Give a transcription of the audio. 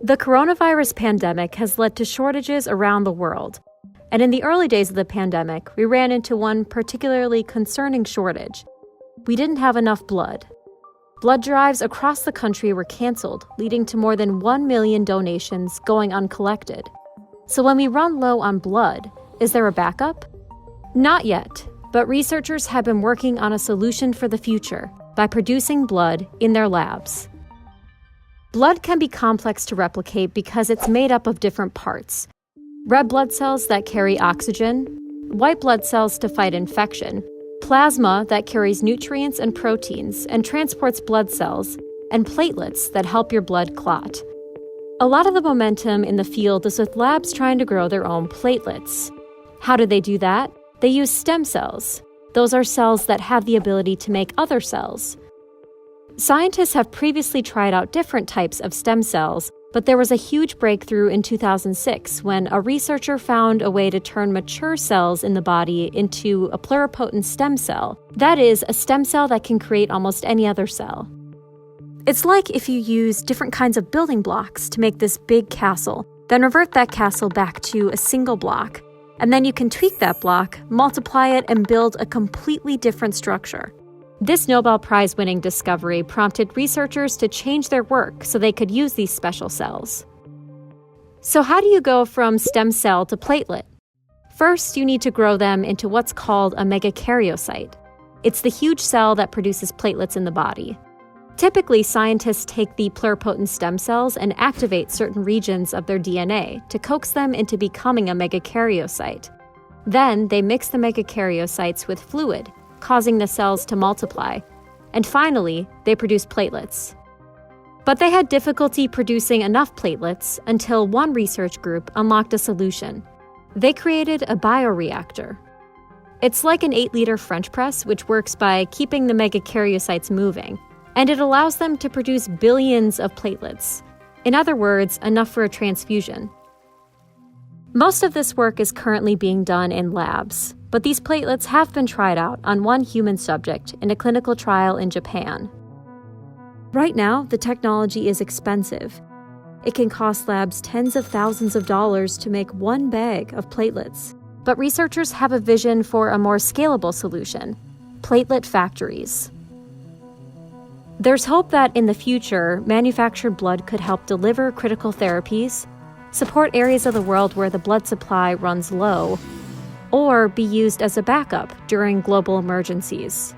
The coronavirus pandemic has led to shortages around the world. And in the early days of the pandemic, we ran into one particularly concerning shortage. We didn't have enough blood. Blood drives across the country were canceled, leading to more than 1 million donations going uncollected. So when we run low on blood, is there a backup? Not yet, but researchers have been working on a solution for the future by producing blood in their labs. Blood can be complex to replicate because it's made up of different parts. Red blood cells that carry oxygen, white blood cells to fight infection, plasma that carries nutrients and proteins and transports blood cells, and platelets that help your blood clot. A lot of the momentum in the field is with labs trying to grow their own platelets. How do they do that? They use stem cells. Those are cells that have the ability to make other cells. Scientists have previously tried out different types of stem cells, but there was a huge breakthrough in 2006 when a researcher found a way to turn mature cells in the body into a pluripotent stem cell. That is, a stem cell that can create almost any other cell. It's like if you use different kinds of building blocks to make this big castle, then revert that castle back to a single block. And then you can tweak that block, multiply it, and build a completely different structure. This Nobel Prize-winning discovery prompted researchers to change their work so they could use these special cells. So how do you go from stem cell to platelet? First, you need to grow them into what's called a megakaryocyte. It's the huge cell that produces platelets in the body. Typically, scientists take the pluripotent stem cells and activate certain regions of their DNA to coax them into becoming a megakaryocyte. Then, they mix the megakaryocytes with fluid, causing the cells to multiply. And finally, they produce platelets. But they had difficulty producing enough platelets until one research group unlocked a solution. They created a bioreactor. It's like an 8-liter French press, which works by keeping the megakaryocytes moving. And it allows them to produce billions of platelets. In other words, enough for a transfusion. Most of this work is currently being done in labs, but these platelets have been tried out on one human subject in a clinical trial in Japan. Right now, the technology is expensive. It can cost labs tens of thousands of dollars to make one bag of platelets. But researchers have a vision for a more scalable solution: platelet factories. There's hope that in the future, manufactured blood could help deliver critical therapies, support areas of the world where the blood supply runs low, or be used as a backup during global emergencies.